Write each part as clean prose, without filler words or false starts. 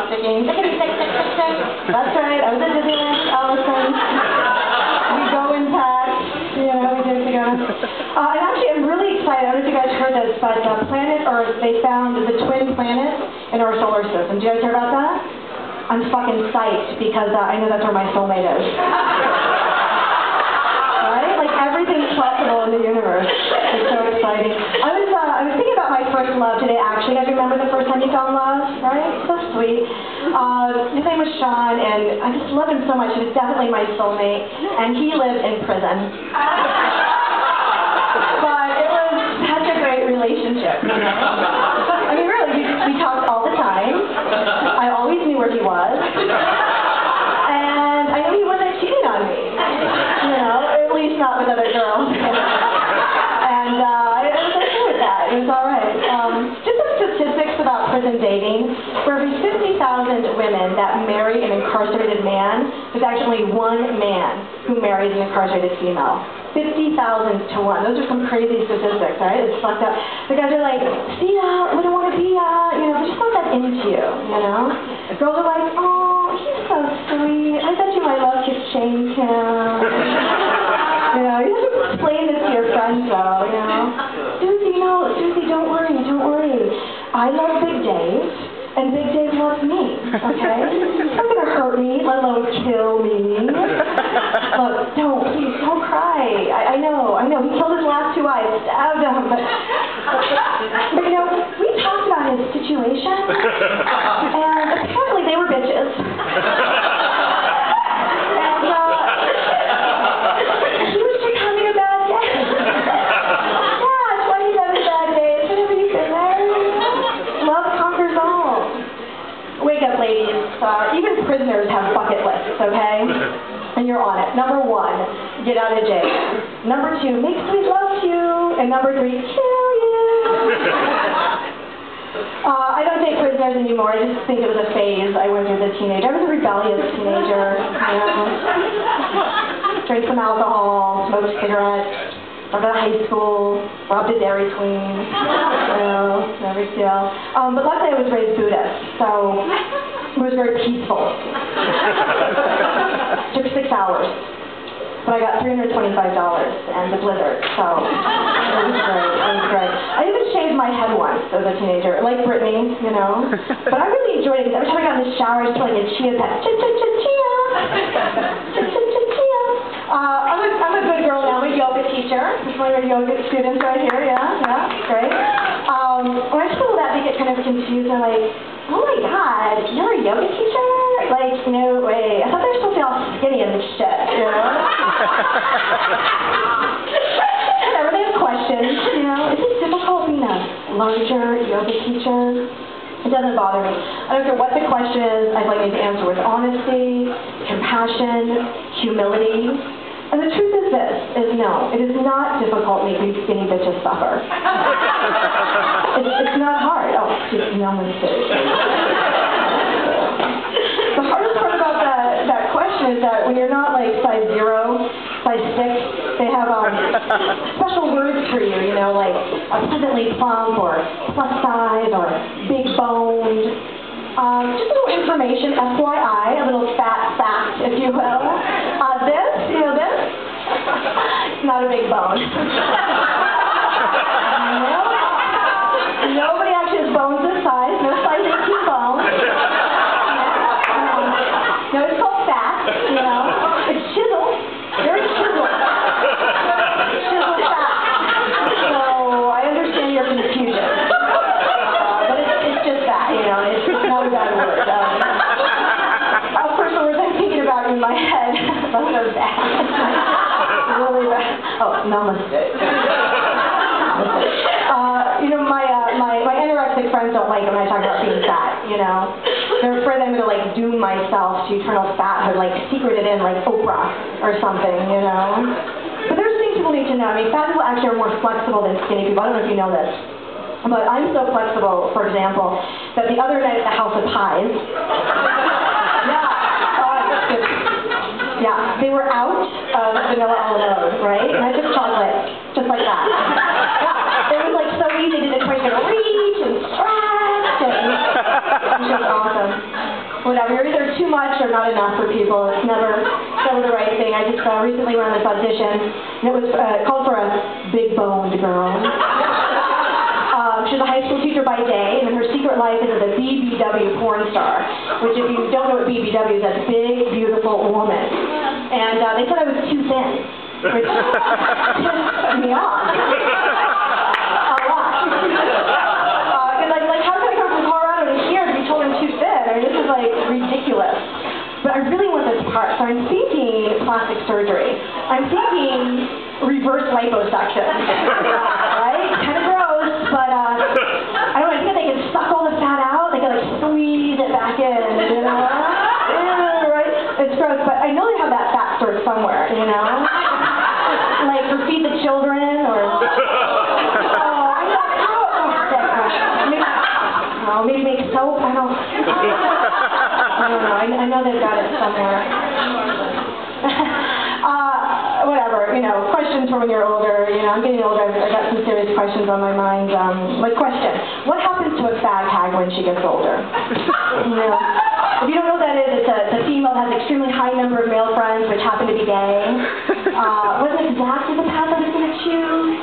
clock ticking. Tickety tick tick tick tick. That's right. I was at Disneyland, Allison. We go in packs. You know, we do it together. And actually, I'm really excited. I don't know if you guys heard this, but planet Earth, they found the twin planets in our solar system. Do you guys hear about that? I'm fucking psyched because I know that's where my soulmate is. Right? Like everything's possible in the universe. It's so exciting. I was thinking about my first love today, actually. You guys remember the first time you fell in love? Right? So sweet. His name was Sean, and I just loved him so much. He was definitely my soulmate, and he lived in prison. But it was such a great relationship. You know? I mean, really, we talked all the time. I always knew where he was. And I knew he wasn't cheating on me. You know, at least not with other girls. And I was okay with that. It was all right. Just some statistics about prison dating. For every 50,000 women that marry an incarcerated man, there's actually one man who marries an incarcerated female. 50,000 to 1. Those are some crazy statistics, right? It's fucked up. The guys are like, see ya, we don't want to be ya, you know, but just not that into you, you know? Girls are like, oh, he's so sweet. I bet you my love could change him. You know, you have to explain this to your friends, though, you know? Susie, no, Susie, don't worry, don't worry. I love Big Dave, and Big Dave loves me, okay? It's not going to hurt me, let alone kill me. Look, please, don't cry. I know, he killed his last 2 eyes, stabbed him, but you know, we talked about his situation, and apparently they were bitches. And, he was just having a bad day. Yeah, it's why he's having bad days. Whenever you've been there, love conquers all. Wake up, ladies. Even prisoners have bucket lists, okay? And you're on it. Number 1, get out of jail. Number 2, make sweet love to you. And number 3, kill you. I don't date prisoners anymore. I just think it was a phase I went through as a teenager. I was a rebellious teenager. You know? Drank some alcohol, smoked cigarettes. Went to high school, robbed a Dairy Queen. You know, no big deal. But luckily I was raised Buddhist, so it was very peaceful. Took 6 hours, but I got $325 and the blizzard, so it was great, I even shaved my head once as a teenager, like Brittany, you know, but I really enjoyed it because every time I got in the shower I just felt like a chia pet. Chia. I'm a good girl now. I'm a yoga teacher. This is one of our yoga students right here, yeah, great. When I told that, they get kind of confused. They're like, oh my God, you're a yoga teacher? Like, no way. I thought they were supposed to be all skinny and shit, you know? Whatever, they have questions, you know? Is it difficult being a larger yoga teacher? It doesn't bother me. I don't care what the question is, I'd like to answer with honesty, compassion, humility. And the truth is this, no, it is not difficult making skinny bitches suffer. It's not hard. Oh, excuse me, I'm going to say it. The hardest part about that question is that when you're not like size 0, size 6, they have special words for you, you know, like pleasantly plump or plus size or big boned. Just a little information, FYI, a little fat fact, if you will. This, you know this? It's not a big bone. Nobody actually has bones this size. No size 18 bones. No, it's called fat, you know. It's chiseled. Very chiseled. Chiseled fat. So I understand your confusion. But it's just that, you know. It's not a bad word. First words I'm thinking about in my head. Those are bad. Really bad. Oh, namaste. You know, my anorexic friends don't like it when I talk about being fat, you know. They're afraid I'm going to, like, doom myself to eternal fathood, like, secret it in, like, Oprah or something, you know. But there's things people need to know. I mean, fat people actually are more flexible than skinny people. I don't know if you know this. But I'm so flexible, for example, that the other night at the House of Pies, yeah, they were out of vanilla almond, right? And I took chocolate, just like that. It was like so easy to just reach and stretch, and it was awesome. whatever. You're either too much or not enough for people. It's never the right thing. I just recently went on this audition, and it was called for a big-boned girl. She's a high school teacher by day, and then her secret life is as a BBW porn star, which if you don't know what BBW is, that's big, beautiful woman. And they said I was too thin, which pissed me off. A lot. And like, how could I come from Colorado to here to be told I'm too thin? I mean, this is like ridiculous. But I really want this part, so I'm thinking plastic surgery. I'm thinking reverse liposuction, right? Kind of gross, but I don't know, I think they can suck all the fat out, they can like squeeze it back in, you know? Right? It's gross, but I know they have that fat stored somewhere, you know? Like for Feed the Children, or... maybe make soap, I don't know, I know they've got it somewhere. Whatever, you know, questions for when you're older. You know, I'm getting older, I've got some serious questions on my mind. Like, question, what happens to a fag hag when she gets older? You know, if you don't know what that is, it's a female that has an extremely high number of male friends, which happen to be gay. Wasn't exactly the path I was going to choose,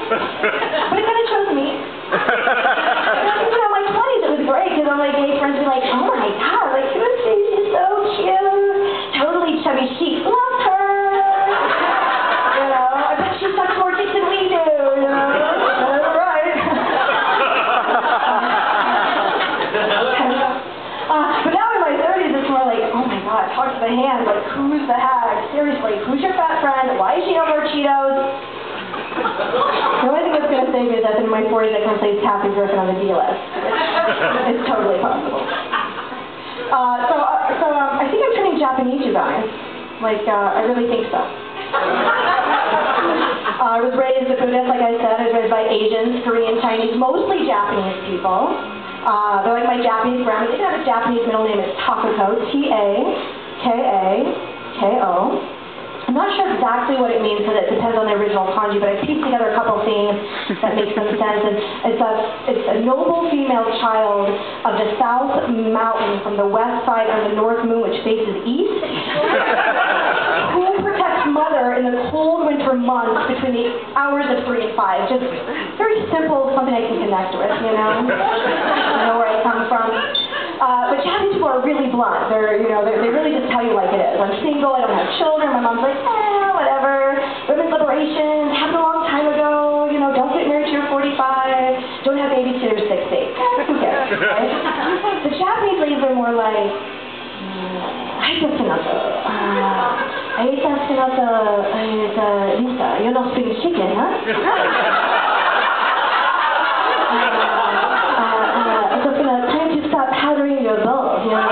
but it kind of chose me. You know, in my 20s it was great, because all my gay friends were like, oh my god, like, she's so cute, totally chubby chic, love her. She sucks more dicks than we do, you know? That's right. But now in my 30s, it's more like, oh my god, talk to the hand. Like, who's the hag? Seriously, who's your fat friend? Why is she no more Cheetos? The only thing that's going to save me is that in my 40s I can replace Kathy Griffin on the D-list. It's totally possible. So I think I'm turning Japanese, you guys. Like, I really think so. I was raised a Buddhist, like I said. I was raised by Asians, Korean, Chinese, mostly Japanese people. They're like my Japanese grandma. They have a Japanese middle name. It's Takako, Takako. I'm not sure exactly what it means because it depends on the original kanji, but I pieced together a couple things that make some sense. And it's a noble female child of the South Mountain from the west side of the North Moon, which faces east. Who protects mother in the cold winter months between the hours of 3 and 5. Just very simple, something I can connect with, you know? I know where I come from. But Japanese people are really blunt. They really just tell you like it is. I'm single, I don't have children. My mom's like, whatever. Women's liberation happened a long time ago. You know, don't get married till you're 45. Don't have babies till you're 60. Who cares, right? The Japanese ladies are more like, Leisa, you're not spring chicken, huh? Time to start powdering your balls, you know?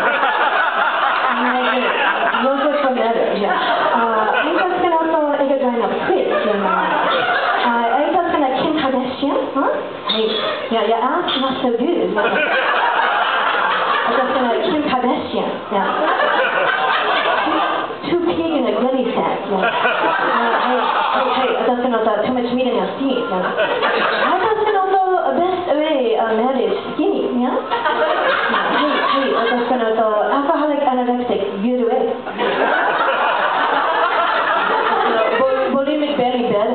No good for matters, yeah. I'm just gonna join a quiz, you know? I'm just gonna Kim Kardashian, huh? Yeah, your ass not so good. I'm just gonna Kim Kardashian, yeah. Too pig in a gunny sack, yeah. Hey, I just gonna too much meat in your feet, yeah. I just gonna best way marriage skinny, yeah? Hey, I just gonna alcoholic anorexic, good way. Bulimic belly bed.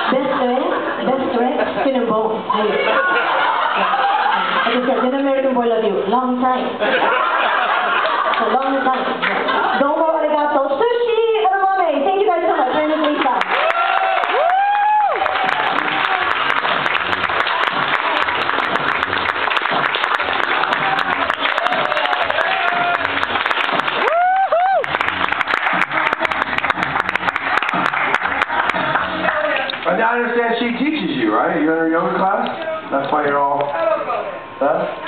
Best way, skin and bone. Hey. I just said, an American boy love you, long time. A long time. Don't go arigato. Sushi, edamame. Thank you guys so much. My name is Leisa. I understand she teaches you, right? You're in her yoga class? That's why you're all... Huh?